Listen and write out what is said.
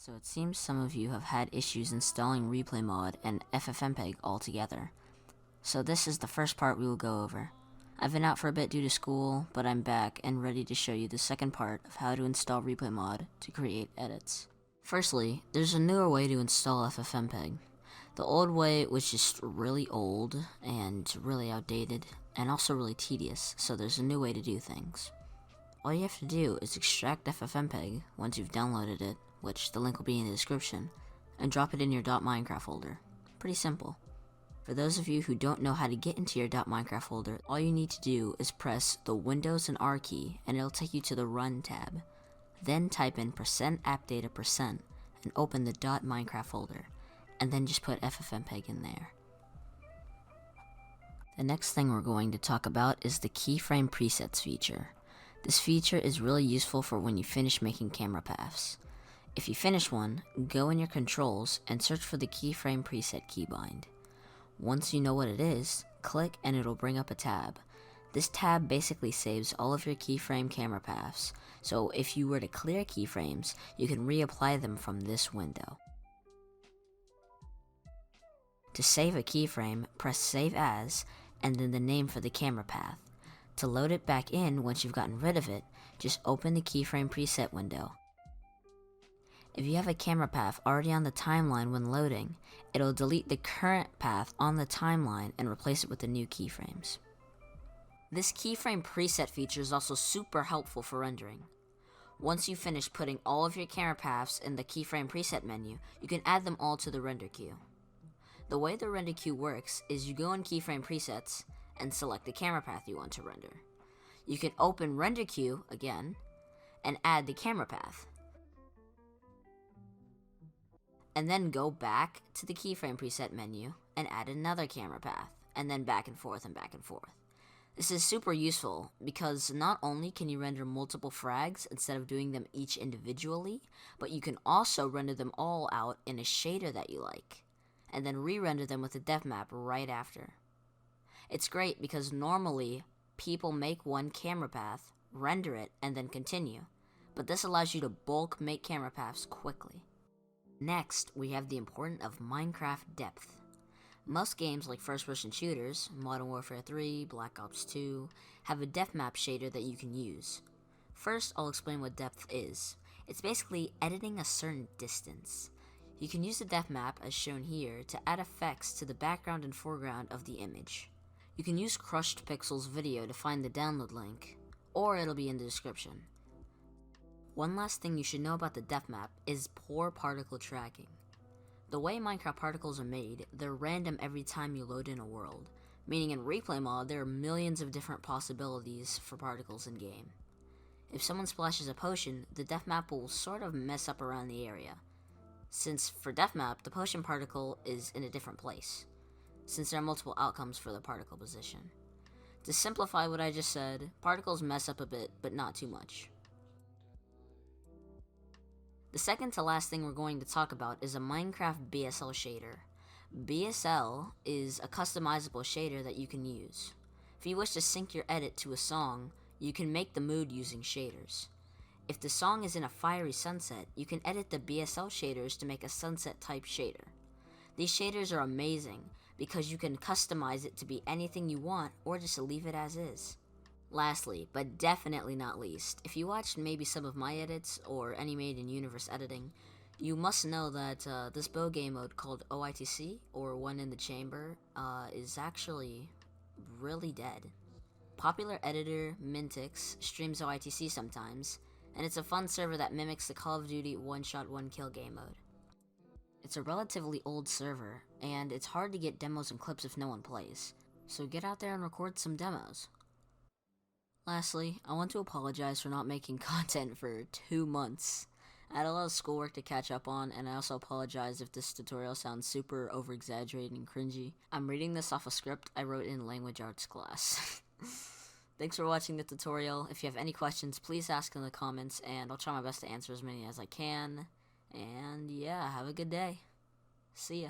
So it seems some of you have had issues installing REPLAYMOD and ffmpeg altogether. So this is the first part we will go over. I've been out for a bit due to school, but I'm back and ready to show you the second part of how to install REPLAYMOD to create edits. Firstly, there's a newer way to install ffmpeg. The old way was just really old and really outdated and also really tedious, so there's a new way to do things. All you have to do is extract ffmpeg once you've downloaded it, which the link will be in the description, and drop it in your .minecraft folder. Pretty simple. For those of you who don't know how to get into your .minecraft folder, all you need to do is press the Windows and R key and it'll take you to the Run tab. Then type in %appdata% and open the .minecraft folder, and then just put ffmpeg in there. The next thing we're going to talk about is the keyframe presets feature. This feature is really useful for when you finish making camera paths. If you finish one, go in your controls and search for the keyframe preset keybind. Once you know what it is, click and it'll bring up a tab. This tab basically saves all of your keyframe camera paths, so if you were to clear keyframes, you can reapply them from this window. To save a keyframe, press Save As, and then the name for the camera path. To load it back in once you've gotten rid of it, just open the keyframe preset window. If you have a camera path already on the timeline when loading, it'll delete the current path on the timeline and replace it with the new keyframes. This keyframe preset feature is also super helpful for rendering. Once you finish putting all of your camera paths in the keyframe preset menu, you can add them all to the render queue. The way the render queue works is you go in keyframe presets and select the camera path you want to render. You can open render queue again and add the camera path, and then go back to the keyframe preset menu and add another camera path, and then back and forth and back and forth. This is super useful because not only can you render multiple frags instead of doing them each individually, but you can also render them all out in a shader that you like, and then re-render them with a depth map right after. It's great because normally people make one camera path, render it, and then continue, but this allows you to bulk make camera paths quickly. Next, we have the importance of Minecraft depth. Most games like first-person shooters, Modern Warfare 3, Black Ops 2, have a depth map shader that you can use. First, I'll explain what depth is. It's basically editing a certain distance. You can use the depth map, as shown here, to add effects to the background and foreground of the image. You can use CrushedPixel's video to find the download link, or it'll be in the description. One last thing you should know about the depth map is poor particle tracking. The way Minecraft particles are made, they're random every time you load in a world, meaning in REPLAYMOD there are millions of different possibilities for particles in game. If someone splashes a potion, the depth map will sort of mess up around the area, since for depth map, the potion particle is in a different place, since there are multiple outcomes for the particle position. To simplify what I just said, particles mess up a bit, but not too much. The second to last thing we're going to talk about is a Minecraft BSL shader. BSL is a customizable shader that you can use. If you wish to sync your edit to a song, you can make the mood using shaders. If the song is in a fiery sunset, you can edit the BSL shaders to make a sunset type shader. These shaders are amazing because you can customize it to be anything you want or just leave it as is. Lastly, but definitely not least, if you watched maybe some of my edits or any made in universe editing, you must know that this bow game mode called OITC, or One in the Chamber, is actually really dead. Popular editor Mintix streams OITC sometimes, and it's a fun server that mimics the Call of Duty one-shot one-kill game mode. It's a relatively old server, and it's hard to get demos and clips if no one plays, so get out there and record some demos. Lastly, I want to apologize for not making content for 2 months. I had a lot of schoolwork to catch up on, and I also apologize if this tutorial sounds super over-exaggerated and cringy. I'm reading this off a script I wrote in language arts class. Thanks for watching the tutorial. If you have any questions, please ask in the comments, and I'll try my best to answer as many as I can. And yeah, have a good day. See ya.